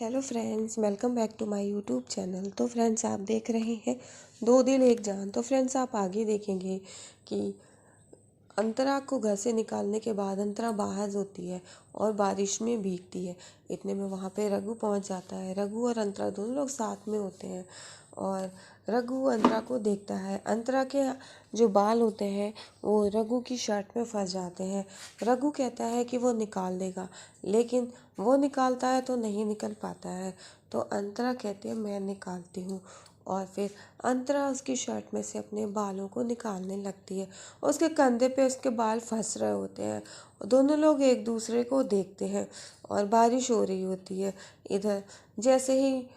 Hello friends, welcome back to my YouTube channel. तो friends, आप देख रहे हैं दो दिल एक जान। तो फ्रेंड्स, आप आगे देखेंगे कि अंतरा को घर से निकालने के बाद अंतरा बाहर होती है और बारिश में भीगती है। इतने में वहाँ पे रघु पहुँच जाता है। रघु और अंतरा दोनों लोग साथ में होते हैं और रघु अंतरा को देखता है। अंतरा के जो बाल होते हैं वो रघु की शर्ट में फंस जाते हैं। रघु कहता है कि वो निकाल देगा, लेकिन वो निकालता है तो नहीं निकल पाता है। तो अंतरा कहती है मैं निकालती हूँ, और फिर अंतरा उसकी शर्ट में से अपने बालों को निकालने लगती है। उसके कंधे पे उसके बाल फंस रहे होते हैं। दोनों लोग एक दूसरे को देखते हैं और बारिश हो रही होती है। इधर जैसे ही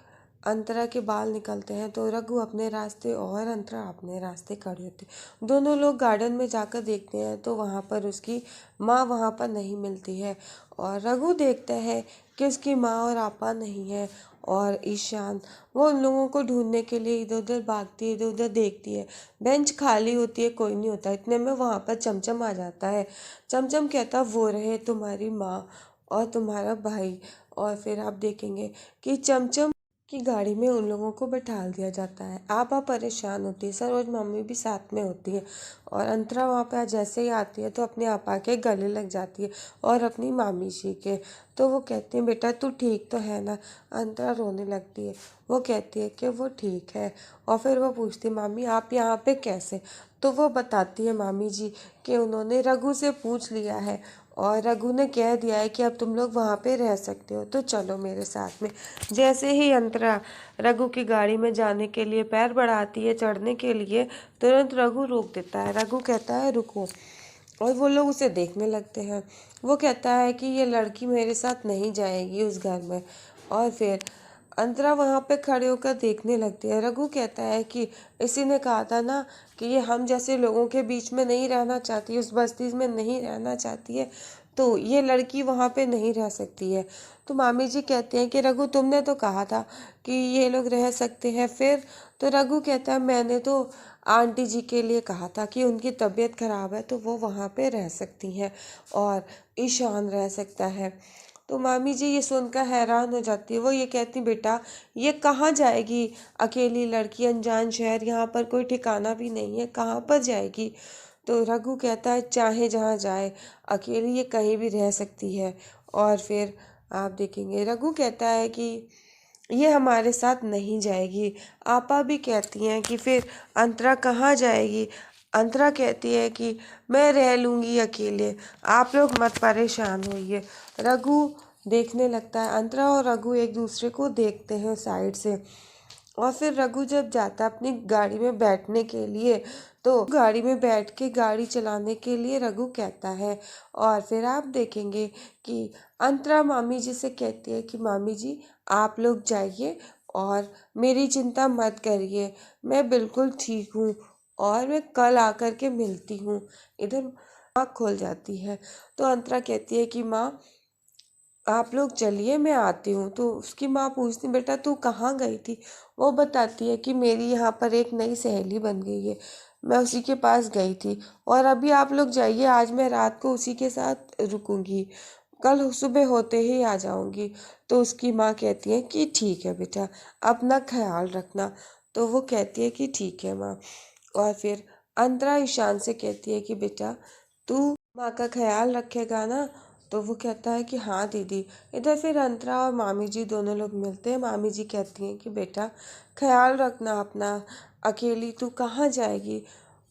अंतरा के बाल निकलते हैं तो रघु अपने रास्ते और अंतरा अपने रास्ते खड़ी होती है। दोनों लोग गार्डन में जाकर देखते हैं तो वहाँ पर उसकी माँ वहाँ पर नहीं मिलती है, और रघु देखता है कि उसकी माँ और आपा नहीं है। और ईशान वो उन लोगों को ढूंढने के लिए इधर उधर भागती है, इधर उधर देखती है। बेंच खाली होती है, कोई नहीं होता। इतने में वहाँ पर चमचम आ जाता है। चमचम कहता वो रहे तुम्हारी माँ और तुम्हारा भाई। और फिर आप देखेंगे कि चमचम की गाड़ी में उन लोगों को बैठाल दिया जाता है। आपा परेशान होती है, सरोज मम्मी भी साथ में होती है, और अंतरा वहाँ पे जैसे ही आती है तो अपने आपा के गले लग जाती है और अपनी मामी जी के। तो वो कहती हैं बेटा तू ठीक तो है ना। अंतरा रोने लगती है। वो कहती है कि वो ठीक है, और फिर वो पूछती है मामी आप यहाँ पे कैसे। तो वो बताती है मामी जी कि उन्होंने रघु से पूछ लिया है और रघु ने कह दिया है कि अब तुम लोग वहाँ पे रह सकते हो, तो चलो मेरे साथ में। जैसे ही अंतरा रघु की गाड़ी में जाने के लिए पैर बढ़ाती है चढ़ने के लिए, तुरंत रघु रोक देता है। रघु कहता है रुको, और वो लोग उसे देखने लगते हैं। वो कहता है कि ये लड़की मेरे साथ नहीं जाएगी उस घर में। और फिर अंतरा वहाँ पे खड़े होकर देखने लगती है। रघु कहता है कि इसी ने कहा था ना कि ये हम जैसे लोगों के बीच में नहीं रहना चाहती, उस बस्ती में नहीं रहना चाहती है, तो ये लड़की वहाँ पे नहीं रह सकती है। तो मामी जी कहते हैं कि रघु तुमने तो कहा था कि ये लोग रह सकते हैं। फिर तो रघु कहता है मैंने तो आंटी जी के लिए कहा था कि उनकी तबीयत खराब है तो वो वहाँ पे रह सकती हैं और ईशान रह सकता है। तो मामी जी ये सुनकर हैरान हो जाती है। वो ये कहती बेटा ये कहाँ जाएगी अकेली लड़की, अनजान शहर, यहाँ पर कोई ठिकाना भी नहीं है, कहाँ पर जाएगी। तो रघु कहता है चाहे जहाँ जाए, अकेली ये कहीं भी रह सकती है। और फिर आप देखेंगे रघु कहता है कि ये हमारे साथ नहीं जाएगी। आपा भी कहती हैं कि फिर अंतरा कहाँ जाएगी। अंतरा कहती है कि मैं रह लूँगी अकेले, आप लोग मत परेशान होइए। रघु देखने लगता है। अंतरा और रघु एक दूसरे को देखते हैं साइड से, और फिर रघु जब जाता है अपनी गाड़ी में बैठने के लिए, तो गाड़ी में बैठ के गाड़ी चलाने के लिए रघु कहता है। और फिर आप देखेंगे कि अंतरा मामी जी से कहती है कि मामी जी आप लोग जाइए और मेरी चिंता मत करिए, मैं बिल्कुल ठीक हूँ और मैं कल आकर के मिलती हूँ। इधर आँख खोल जाती है तो अंतरा कहती है कि माँ आप लोग चलिए मैं आती हूँ। तो उसकी माँ पूछती बेटा तू कहाँ गई थी। वो बताती है कि मेरी यहाँ पर एक नई सहेली बन गई है, मैं उसी के पास गई थी और अभी आप लोग जाइए, आज मैं रात को उसी के साथ रुकूंगी, कल सुबह होते ही आ जाऊंगी। तो उसकी माँ कहती है कि ठीक है बेटा, अपना ख्याल रखना। तो वो कहती है कि ठीक है माँ। और फिर अंतरा ईशान से कहती है कि बेटा तू माँ का ख्याल रखेगा ना। तो वो कहता है कि हाँ दीदी। इधर फिर अंतरा और मामी जी दोनों लोग मिलते हैं। मामी जी कहती हैं कि बेटा ख्याल रखना अपना, अकेली तू कहाँ जाएगी।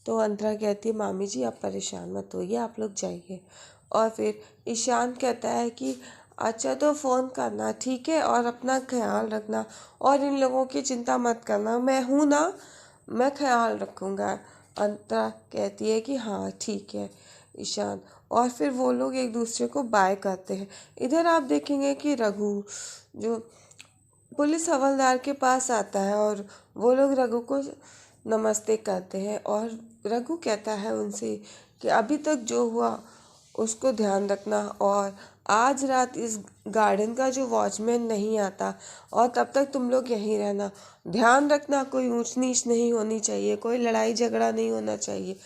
तो अंतरा कहती है मामी जी आप परेशान मत होइए, आप लोग जाइए। और फिर ईशान कहता है कि अच्छा तो फ़ोन करना ठीक है, और अपना ख्याल रखना और इन लोगों की चिंता मत करना, मैं हूँ ना, मैं ख्याल रखूँगा। अंतरा कहती है कि हाँ ठीक है ईशान। और फिर वो लोग एक दूसरे को बाय करते हैं। इधर आप देखेंगे कि रघु जो पुलिस हवलदार के पास आता है और वो लोग रघु को नमस्ते करते हैं, और रघु कहता है उनसे कि अभी तक जो हुआ उसको ध्यान रखना, और आज रात इस गार्डन का जो वॉचमैन नहीं आता और तब तक तुम लोग यहीं रहना, ध्यान रखना कोई ऊंच नीच नहीं होनी चाहिए, कोई लड़ाई झगड़ा नहीं होना चाहिए।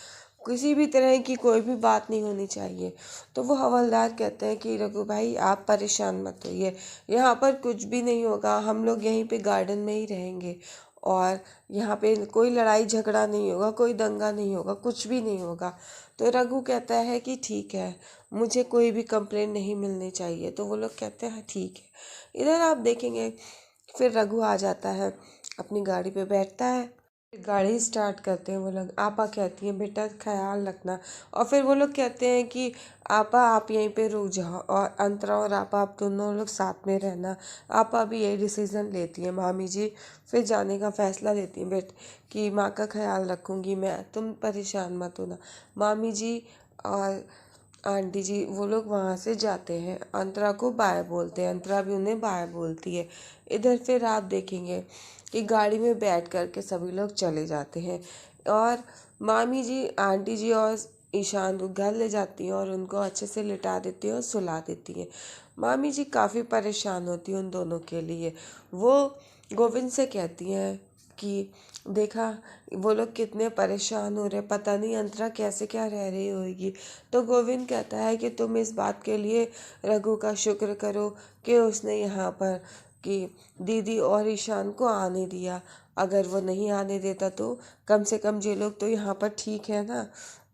किसी भी तरह की कोई भी बात नहीं होनी चाहिए। तो वो हवलदार कहते हैं कि रघु भाई आप परेशान मत होइए, यहाँ पर कुछ भी नहीं होगा, हम लोग यहीं पे गार्डन में ही रहेंगे और यहाँ पे कोई लड़ाई झगड़ा नहीं होगा, कोई दंगा नहीं होगा, कुछ भी नहीं होगा। तो रघु कहता है कि ठीक है, मुझे कोई भी कंप्लेंट नहीं मिलनी चाहिए। तो वो लोग कहते हैं ठीक है। इधर आप देखेंगे फिर रघु आ जाता है, अपनी गाड़ी पे बैठता है, गाड़ी स्टार्ट करते हैं वो लोग। आपा कहती हैं बेटा ख्याल रखना, और फिर वो लोग कहते हैं कि आपा आप यहीं पे रुक जाओ और अंतरा और आपा आप दोनों लोग साथ में रहना। आपा भी यही डिसीज़न लेती है। मामी जी फिर जाने का फैसला लेती हैं बेट कि माँ का ख्याल रखूँगी मैं, तुम परेशान मत होना। मामी जी और आंटी जी वो लोग वहाँ से जाते हैं, अंतरा को बाय बोलते हैं, अंतरा भी उन्हें बाय बोलती है। इधर फिर आप देखेंगे कि गाड़ी में बैठ कर के सभी लोग चले जाते हैं और मामी जी आंटी जी और ईशान को घर ले जाती हैं और उनको अच्छे से लिटा देती हैं और सुला देती हैं। मामी जी काफ़ी परेशान होती हैं उन दोनों के लिए। वो गोविंद से कहती हैं कि देखा वो लोग कितने परेशान हो रहे, पता नहीं अंतरा कैसे क्या रह रही होगी। तो गोविंद कहता है कि तुम इस बात के लिए रघु का शुक्र करो कि उसने यहाँ पर कि दीदी और ईशान को आने दिया। अगर वो नहीं आने देता तो कम से कम ये लोग तो यहाँ पर ठीक है ना,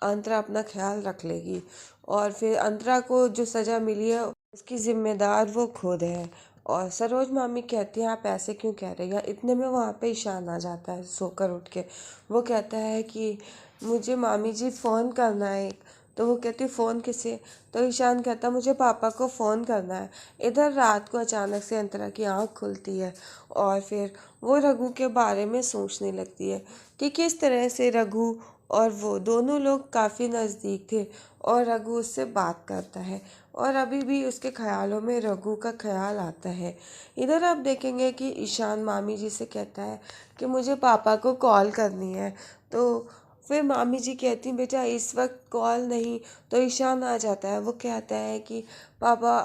अंतरा अपना ख्याल रख लेगी। और फिर अंतरा को जो सज़ा मिली है उसकी जिम्मेदार वो खुद है। और सरोज मामी कहती हैं आप ऐसे क्यों कह रही हैं। इतने में वहाँ पे ईशान आ जाता है सोकर उठ के। वो कहता है कि मुझे मामी जी फ़ोन करना है। तो वो कहती फ़ोन किसे। तो ईशान कहता मुझे पापा को फ़ोन करना है। इधर रात को अचानक से अंतरा की आँख खुलती है और फिर वो रघु के बारे में सोचने लगती है कि किस तरह से रघु और वो दोनों लोग काफ़ी नज़दीक थे और रघु उससे बात करता है और अभी भी उसके ख्यालों में रघु का ख्याल आता है। इधर आप देखेंगे कि ईशान मामी जी से कहता है कि मुझे पापा को कॉल करनी है। तो फिर मामी जी कहती बेटा इस वक्त कॉल नहीं। तो ईशान आ जाता है, वो कहता है कि पापा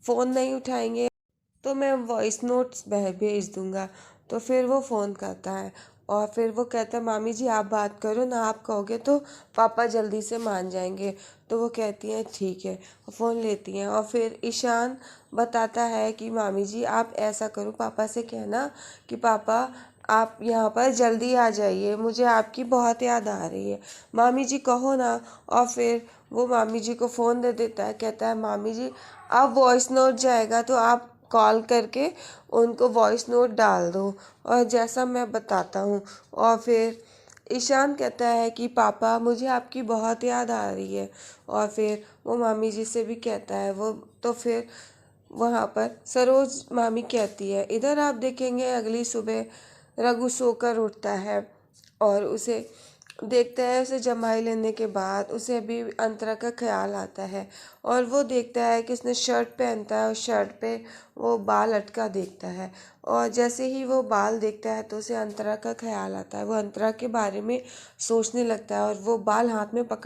फ़ोन नहीं उठाएंगे तो मैं वॉइस नोट्स भेज दूंगा। तो फिर वो फ़ोन करता है और फिर वो कहता है मामी जी आप बात करो ना, आप कहोगे तो पापा जल्दी से मान जाएंगे। तो वो कहती हैं ठीक है, फ़ोन लेती हैं और फिर ईशान बताता है कि मामी जी आप ऐसा करो, पापा से कहना कि पापा आप यहाँ पर जल्दी आ जाइए, मुझे आपकी बहुत याद आ रही है, मामी जी कहो ना। और फिर वो मामी जी को फ़ोन दे देता है, कहता है मामी जी आप वॉइस नोट जाएगा तो आप कॉल करके उनको वॉइस नोट डाल दो और जैसा मैं बताता हूँ। और फिर ईशान कहता है कि पापा मुझे आपकी बहुत याद आ रही है। और फिर वो मामी जी से भी कहता है वो। तो फिर वहाँ पर सरोज मामी कहती है। इधर आप देखेंगे अगली सुबह रघु सोकर उठता है और उसे देखता है, उसे जमाई लेने के बाद उसे भी अंतरा का ख्याल आता है और वो देखता है कि उसने शर्ट पहनता है और शर्ट पे वो बाल अटका देखता है। और जैसे ही वो बाल देखता है तो उसे अंतरा का ख्याल आता है, वो अंतरा के बारे में सोचने लगता है और वो बाल हाथ में पकड़